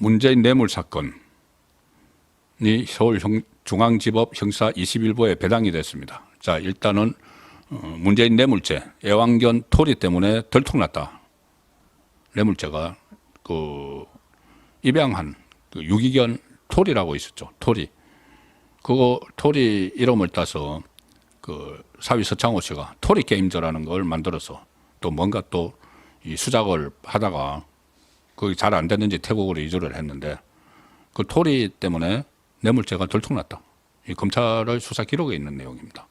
문재인 뇌물 사건이 서울중앙지법 형사 21부에 배당이 됐습니다. 자, 일단은 문재인 뇌물죄, 애완견 토리 때문에 들통났다. 뇌물죄가 입양한 유기견 토리라고 있었죠. 토리. 그거 토리 이름을 따서 사위 서창호 씨가 토리 게임즈라는 걸 만들어서 또 뭔가 또 이 수작을 하다가 그게 잘 안 됐는지 태국으로 이주를 했는데 그 토리 때문에 뇌물죄가 들통났다. 이 검찰의 수사 기록에 있는 내용입니다.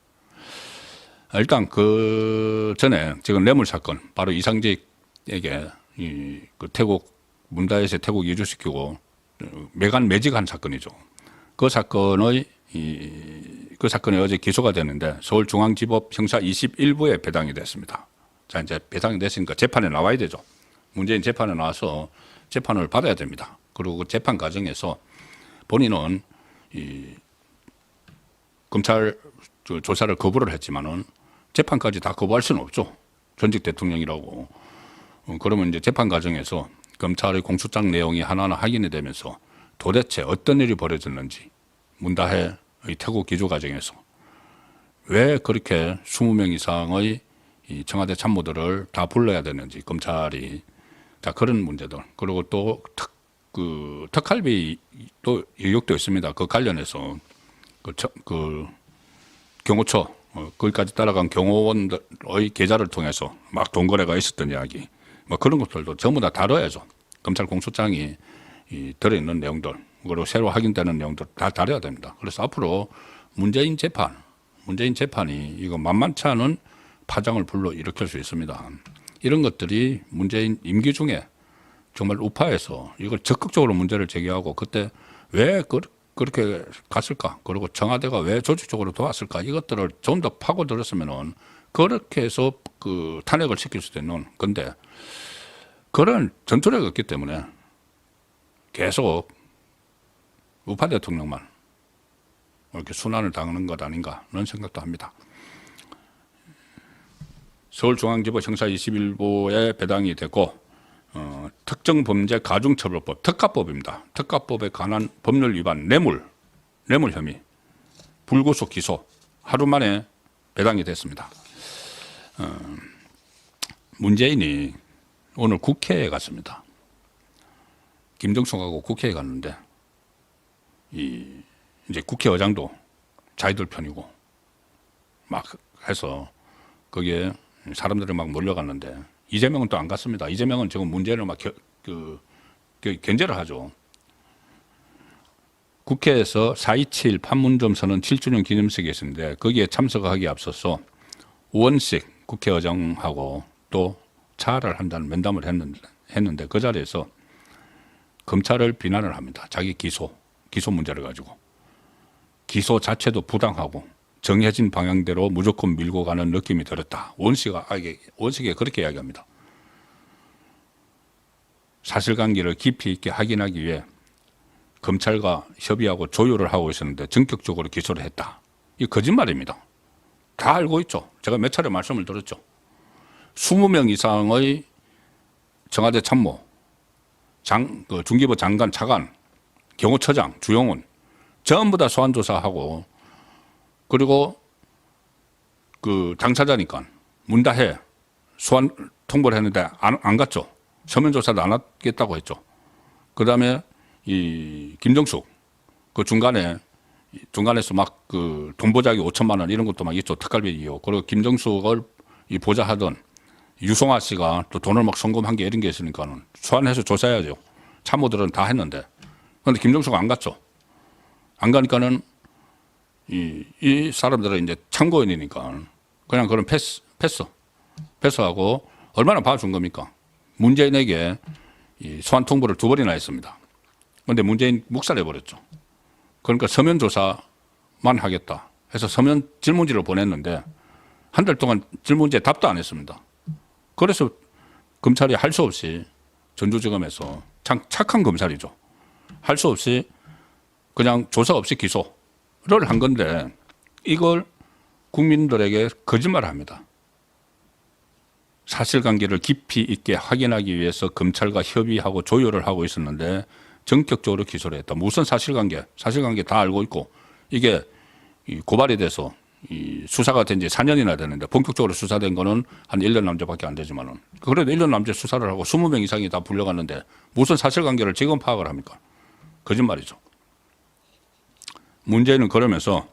일단 그 전에 지금 뇌물 사건 바로 이상직에게 그 태국 문다에서 태국 이주시키고 매직한 사건이죠. 그 사건이 어제 기소가 됐는데 서울중앙지법 형사 21부에 배당이 됐습니다. 자, 이제 배당이 됐으니까 재판에 나와야 되죠. 문재인 재판에 나와서 재판을 받아야 됩니다. 그리고 그 재판 과정에서 본인은 검찰 조사를 거부를 했지만은 재판까지 다 거부할 수는 없죠. 전직 대통령이라고. 그러면 이제 재판 과정에서 검찰의 공소장 내용이 하나하나 확인이 되면서 도대체 어떤 일이 벌어졌는지 문다혜의 태국 기조 과정에서 왜 그렇게 20명 이상의 이 청와대 참모들을 다 불러야 되는지 검찰이 자 그런 문제들 그리고 또 특활비 또 의혹도 있습니다. 그 관련해서 그 경호처 거기까지 따라간 경호원의 계좌를 통해서 막 돈 거래가 있었던 이야기 뭐 그런 것들도 전부 다 다뤄야죠. 검찰 공소장이 들어있는 내용들 그리고 새로 확인되는 내용들 다 다뤄야 됩니다. 그래서 앞으로 문재인 재판이 이거 만만치 않은 파장을 불러일으킬 수 있습니다. 이런 것들이 문재인 임기 중에 정말 우파에서 이걸 적극적으로 문제를 제기하고 그때 왜 그렇게 갔을까? 그리고 청와대가 왜 조직적으로 도왔을까? 이것들을 좀 더 파고들었으면은 그렇게 해서 그 탄핵을 시킬 수도 있는 건데 그런 전투력이 없기 때문에 계속 우파 대통령만 이렇게 순환을 당하는 것 아닌가 그런 생각도 합니다. 서울중앙지법 형사 21부에 배당이 되고 특정범죄 가중처벌법 특가법입니다. 특가법에 관한 법률 위반 뇌물 혐의 불구속 기소 하루 만에 배당이 됐습니다. 문재인이 오늘 국회에 갔습니다. 김정숙하고 국회에 갔는데 이제 국회의장도 자기들 편이고 막 해서 거기에 사람들이 막 몰려갔는데 이재명은 또 안 갔습니다. 이재명은 지금 문재인을 막 견제를 하죠. 국회에서 4.27 판문점 선언 7주년 기념식이 있었는데 거기에 참석하기에 앞서서 우원식 국회의장하고 또 차를 한잔 면담을 했는데 그 자리에서 검찰을 비난을 합니다. 자기 기소 문제를 가지고 기소 자체도 부당하고 정해진 방향대로 무조건 밀고 가는 느낌이 들었다. 원식이 그렇게 이야기합니다. 사실관계를 깊이 있게 확인하기 위해 검찰과 협의하고 조율을 하고 있었는데 전격적으로 기소를 했다. 이 거짓말입니다. 다 알고 있죠. 제가 몇 차례 말씀을 드렸죠. 20명 이상의 청와대 참모, 중기부 장관, 차관, 경호처장, 주영훈 전부 다 소환 조사하고 그리고 그 당사자니까 문다혜 소환 통보를 했는데 안 갔죠. 서면 조사도 안 하겠다고 했죠. 그다음에 이 김정숙 그 중간에서 막 그 돈 보자기 5천만 원 이런 것도 막 있죠. 특갈비 이용. 그리고 김정숙을 이 보좌하던 유송아 씨가 또 돈을 막 송금한 게 이런 게 있으니까는 소환해서 조사해야죠. 참모들은 다 했는데 그런데 김정숙은 안 갔죠. 안 가니까는 이 사람들은 이제 참고인이니까 그냥 그런 패스하고 얼마나 봐준 겁니까? 문재인에게 이 소환 통보를 2번이나 했습니다. 그런데 문재인 묵살해버렸죠. 그러니까 서면 조사만 하겠다 해서 서면 질문지를 보냈는데 한 달 동안 질문지에 답도 안 했습니다. 그래서 검찰이 할 수 없이 전주지검에서 참 착한 검찰이죠. 할 수 없이 그냥 조사 없이 기소를 한 건데 이걸 국민들에게 거짓말을 합니다. 사실관계를 깊이 있게 확인하기 위해서 검찰과 협의하고 조율을 하고 있었는데 전격적으로 기소를 했다. 무슨 사실관계 다 알고 있고 이게 고발이 돼서 수사가 된 지 4년이나 됐는데 본격적으로 수사된 거는 한 1년 남짓밖에 안 되지만은 그래도 1년 남짓 수사를 하고 20명 이상이 다 불려갔는데 무슨 사실관계를 지금 파악을 합니까? 거짓말이죠. 문제는 그러면서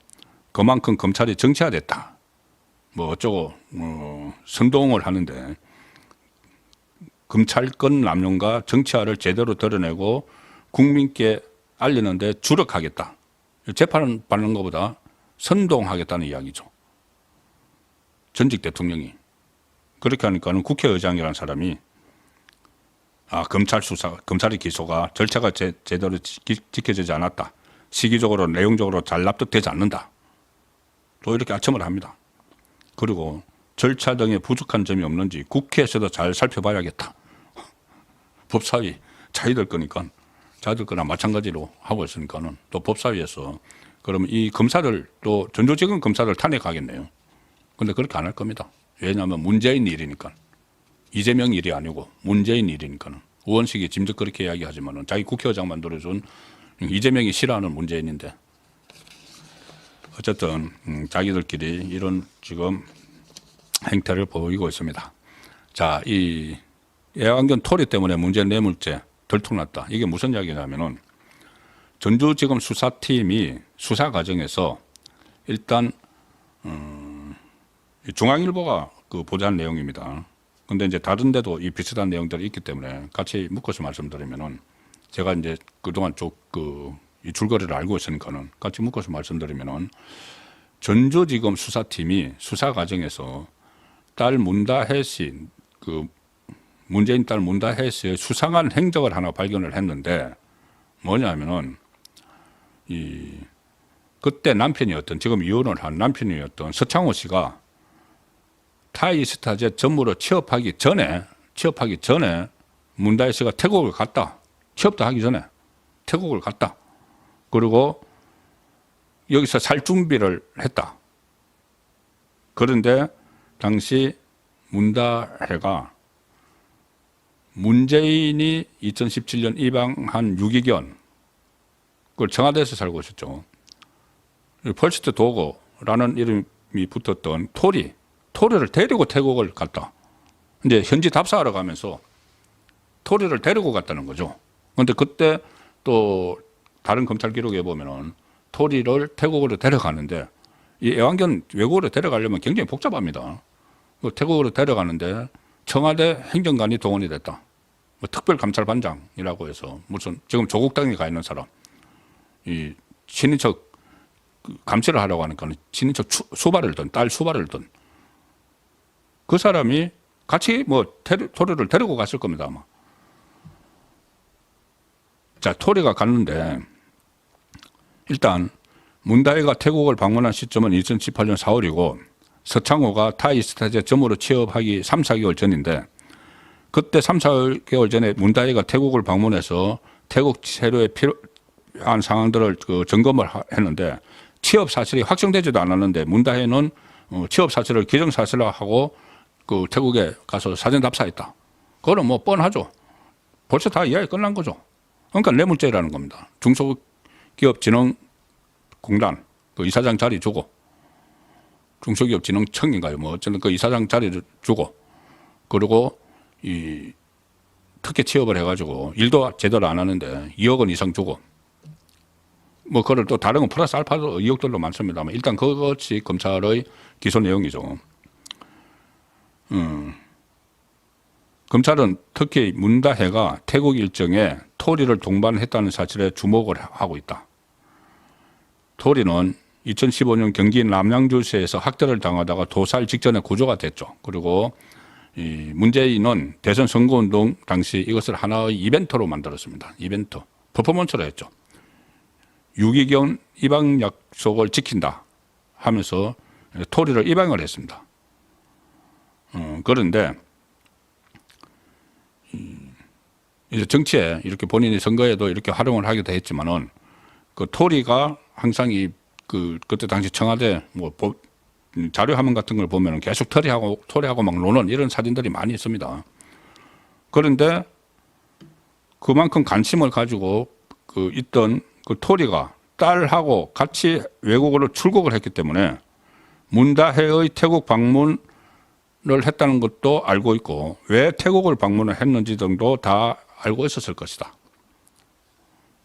그만큼 검찰이 정치화됐다. 뭐 어쩌고 선동을 하는데 검찰권 남용과 정치화를 제대로 드러내고 국민께 알리는데 주력하겠다. 재판 받는 것보다 선동하겠다는 이야기죠. 전직 대통령이. 그렇게 하니까는 국회의장이라는 사람이 검찰 수사, 검찰의 기소가 절차가 제대로 지켜지지 않았다. 시기적으로 내용적으로 잘 납득되지 않는다. 또 이렇게 아첨을 합니다. 그리고 절차 등에 부족한 점이 없는지 국회에서도 잘 살펴봐야겠다. 법사위 자기들 거니까 자기들 거나 마찬가지로 하고 있으니까는 또 법사위에서 그러면 이 검사를 또 전조직은 검사를 탄핵하겠네요. 근데 그렇게 안 할 겁니다. 왜냐하면 문재인 일이니까. 이재명 일이 아니고 문재인 일이니까는. 우원식이 짐작 그렇게 이야기하지만은 자기 국회의장 만들어준 이재명이 싫어하는 문재인인데 어쨌든 자기들끼리 이런 지금 행태를 보이고 있습니다. 자, 이 애완견 토리 때문에 문재인 뇌물죄 들통났다. 이게 무슨 이야기냐면은 전주지검 수사팀이 수사 과정에서 일단 중앙일보가 그 보도한 내용입니다. 근데 이제 다른 데도 이 비슷한 내용들이 있기 때문에 같이 묶어서 말씀드리면은 제가 이제 그동안 이 줄거리를 알고 있으니까는 같이 묶어서 말씀드리면은 전주지검 수사팀이 수사 과정에서 딸 문다혜 씨, 문재인 딸 문다혜 씨의 수상한 행적을 하나 발견을 했는데 뭐냐면은 그때 남편이었던 지금 이혼을 한 남편이었던 서창호 씨가 타이스타제 전무로 취업하기 전에 문다혜 씨가 태국을 갔다. 취업도 하기 전에 태국을 갔다. 그리고 여기서 살 준비를 했다. 그런데 당시 문다혜가 문재인이 2017년 입양한 유기견, 그걸 청와대에서 살고 있었죠. 펄스트 도고라는 이름이 붙었던 토리를 데리고 태국을 갔다. 이제 현지 답사하러 가면서 토리를 데리고 갔다는 거죠. 그런데 그때 또 다른 검찰 기록에 보면은 토리를 태국으로 데려가는데 이 애완견 외국으로 데려가려면 굉장히 복잡합니다. 태국으로 데려가는데 청와대 행정관이 동원이 됐다. 특별감찰반장이라고 해서 무슨 지금 조국 당에 가 있는 사람, 이 친인척 감시를 하려고 하니까 친인척 수발을 든 딸 수발을 든 그 사람이 같이 토리를 데리고 갔을 겁니다 아마. 자, 토리가 갔는데 일단 문다혜가 태국을 방문한 시점은 2018년 4월이고 서창호가 타이스타제 점으로 취업하기 3, 4개월 전인데 그때 3, 4개월 전에 문다혜가 태국을 방문해서 태국 체류에 필요한 상황들을 점검을 했는데 취업 사실이 확정되지도 않았는데 문다혜는 취업 사실을 기정 사실화하고 태국에 가서 사전 답사했다. 그거는 뭐 뻔하죠. 벌써 다 이야기 끝난 거죠. 그러니까 뇌물죄라는 겁니다. 중소기업진흥공단 그 이사장 자리 주고 중소기업진흥청인가요? 뭐 어쨌든 그 이사장 자리를 주고 그리고 특혜 취업을 해가지고 일도 제대로 안 하는데 2억 원 이상 주고 뭐 그걸 또 다른 건 플러스 알파도 의혹들도 많습니다만 일단 그것이 검찰의 기소 내용이죠. 검찰은 특히 문다혜가 태국 일정에 토리를 동반했다는 사실에 주목을 하고 있다. 토리는 2015년 경기 남양주시에서 학대를 당하다가 도살 직전에 구조가 됐죠. 그리고 문재인은 대선 선거운동 당시 이것을 하나의 이벤트로 만들었습니다. 이벤트, 퍼포먼스로 했죠. 유기견 입양 약속을 지킨다 하면서 토리를 입양을 했습니다. 그런데 이제 정치에 이렇게 본인이 선거에도 이렇게 활용을 하기도 했지만은 그 토리가 항상 그때 당시 청와대 자료 화면 같은 걸 보면은 계속 토리하고 막 노는 이런 사진들이 많이 있습니다. 그런데 그만큼 관심을 가지고 있던 그 토리가 딸하고 같이 외국으로 출국을 했기 때문에 문다혜의 태국 방문을 했다는 것도 알고 있고 왜 태국을 방문을 했는지 등도 다 알고 있었을 것이다.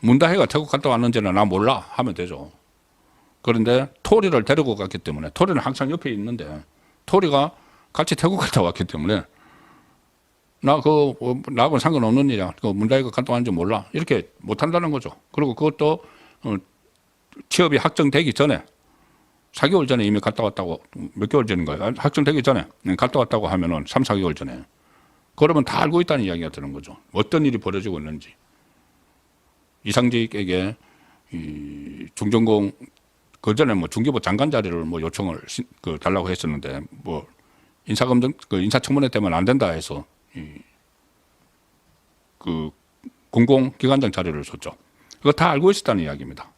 문다혜가 태국 갔다 왔는지는 나 몰라 하면 되죠. 그런데 토리를 데리고 갔기 때문에 토리는 항상 옆에 있는데 토리가 같이 태국 갔다 왔기 때문에 나하고는 상관없는 일이야. 문다혜가 갔다 왔는지 몰라. 이렇게 못한다는 거죠. 그리고 그것도 취업이 확정되기 전에 4개월 전에 이미 갔다 왔다고 몇 개월 전인가요? 확정되기 전에 갔다 왔다고 하면은 3, 4개월 전에 그러면 다 알고 있다는 이야기가 되는 거죠. 어떤 일이 벌어지고 있는지. 이상직에게 이 중전공 그 전에 뭐 중기부 장관 자리를 뭐 요청을 달라고 했었는데 뭐 인사검증 인사청문회 때문에 안 된다 해서 공공기관장 자리를 줬죠. 그거 다 알고 있었다는 이야기입니다.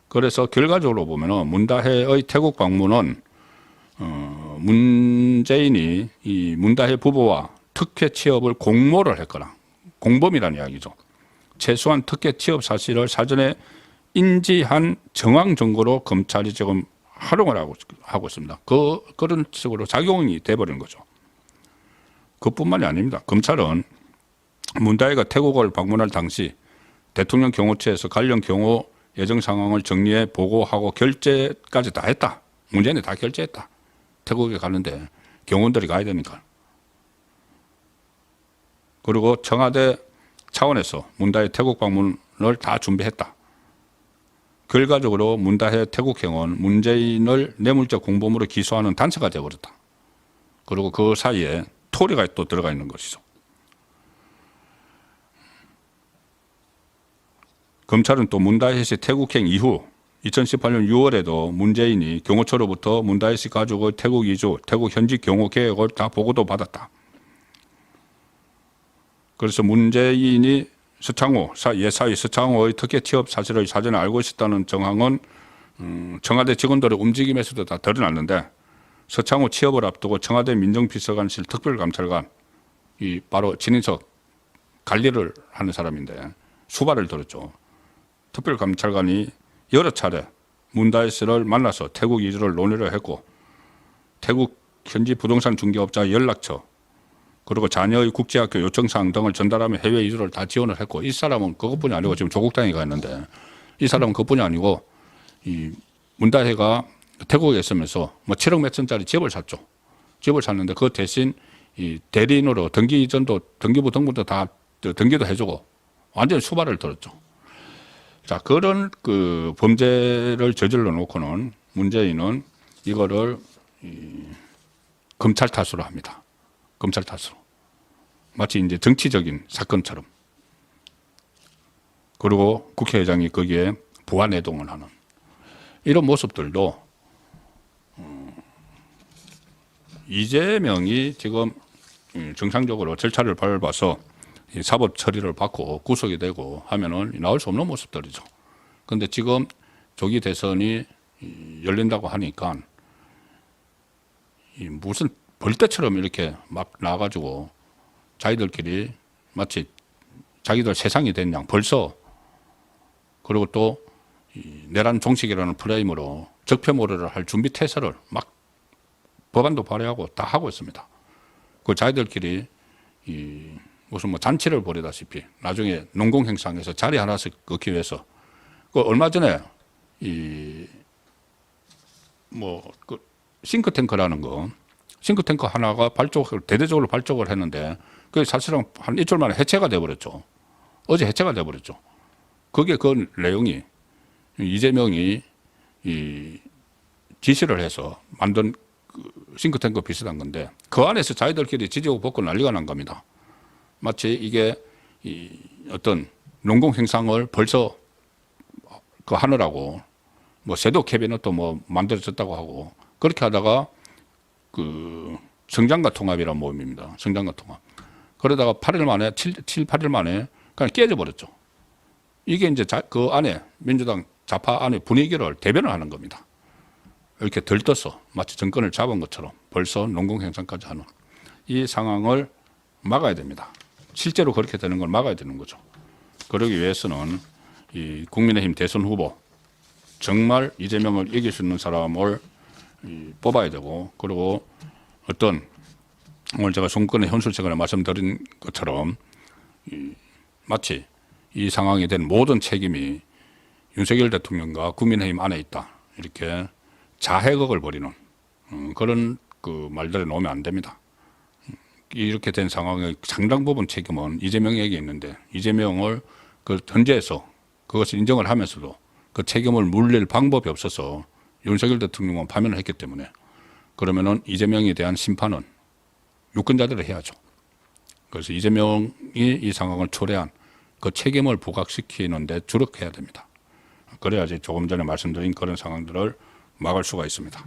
그래서 결과적으로 보면은 문다혜의 태국 방문은 문재인이 이 문다혜 부부와 특혜 취업을 공모를 했거나 공범이라는 이야기죠. 최소한 특혜 취업 사실을 사전에 인지한 정황 증거로 검찰이 지금 활용을 하고 있습니다. 그런 식으로 작용이 돼버린 거죠. 그뿐만이 아닙니다. 검찰은 문다혜가 태국을 방문할 당시 대통령 경호처에서 관련 경호 예정 상황을 정리해 보고하고 결재까지 다 했다. 문재인이 다 결재했다. 태국에 가는데 경호원들이 가야 되니까. 그리고 청와대 차원에서 문다혜 태국 방문을 다 준비했다. 결과적으로 문다혜 태국행은 문재인을 뇌물적 공범으로 기소하는 단서가 되어버렸다. 그리고 그 사이에 토리가 또 들어가 있는 것이죠. 검찰은 또 문다혜 씨 태국행 이후 2018년 6월에도 문재인이 경호처로부터 문다혜 씨 가족의 태국 이주, 태국 현지 경호 계획을 다 보고도 받았다. 그래서 문재인이 예사위 서창호의 특혜 취업 사실을 사전에 알고 있었다는 정황은 청와대 직원들의 움직임에서도 다 드러났는데 서창호 취업을 앞두고 청와대 민정비서관실 특별감찰관 바로 진인석 관리를 하는 사람인데 수발을 들었죠. 특별감찰관이 여러 차례 문다혜 씨를 만나서 태국 이주를 논의를 했고 태국 현지 부동산 중개업자 연락처 그리고 자녀의 국제학교 요청사항 등을 전달하며 해외 이주를 다 지원을 했고 이 사람은 그것뿐이 아니고 지금 조국 단위가 있는데 이 사람은 그것뿐이 아니고 이 문다혜가 태국에 있으면서 뭐 7억 몇 천짜리 집을 샀죠. 집을 샀는데 그 대신 이 대리인으로 등기 이전도 등기부 등본도 다 등기도 해주고 완전히 수발을 들었죠. 자, 그런 그 범죄를 저질러 놓고는 문재인은 이거를 검찰 탓으로 합니다. 검찰 탓으로. 마치 이제 정치적인 사건처럼. 그리고 국회의장이 거기에 부안해동을 하는 이런 모습들도 이재명이 지금 정상적으로 절차를 밟아서 사법 처리를 받고 구속이 되고 하면은 나올 수 없는 모습들이죠. 그런데 지금 조기 대선이 열린다고 하니까 무슨 벌떼처럼 이렇게 막 나가지고 자기들끼리 마치 자기들 세상이 된 양 벌써 그리고 또 내란 종식이라는 프레임으로 적폐몰이를 할 준비 태세를 막 법안도 발의하고 다 하고 있습니다. 그 자기들끼리 무슨 뭐 잔치를 벌이다시피 나중에 농공행상에서 자리 하나씩 얻기 위해서 그 얼마 전에 그 싱크탱크라는 거 싱크탱크 하나가 대대적으로 발족을 했는데 그게 사실은 한 일주일 만에 해체가 돼버렸죠. 어제 해체가 돼버렸죠. 그게 그 내용이 이재명이 지시를 해서 만든 그 싱크탱크 비슷한 건데 그 안에서 자기들끼리 지지고 벗고 난리가 난 겁니다. 마치 이게 어떤 농공행상을 벌써 그 하느라고 뭐 섀도우 캐비넷도 뭐 만들어졌다고 하고 그렇게 하다가 그 성장과 통합이라는 모임입니다. 성장과 통합. 그러다가 8일 만에 7, 8일 만에 그냥 깨져 버렸죠. 이게 이제 그 안에 민주당 좌파 안에 분위기를 대변을 하는 겁니다. 이렇게 들떠서 마치 정권을 잡은 것처럼 벌써 농공행상까지 하는 이 상황을 막아야 됩니다. 실제로 그렇게 되는 걸 막아야 되는 거죠. 그러기 위해서는 이 국민의힘 대선 후보 정말 이재명을 이길 수 있는 사람을 뽑아야 되고, 그리고 어떤 오늘 제가 정권의 현실적으로 말씀드린 것처럼 마치 이 상황이 된 모든 책임이 윤석열 대통령과 국민의힘 안에 있다, 이렇게 자해극을 벌이는 그런 그 말들에 놓으면 안 됩니다. 이렇게 된 상황의 상당 부분 책임은 이재명에게 있는데, 이재명을 그 현재에서 그것을 인정을 하면서도 그 책임을 물릴 방법이 없어서 윤석열 대통령은 파면을 했기 때문에, 그러면은 이재명에 대한 심판은 유권자들이 해야죠. 그래서 이재명이 이 상황을 초래한 그 책임을 부각시키는데 주력해야 됩니다. 그래야지 조금 전에 말씀드린 그런 상황들을 막을 수가 있습니다.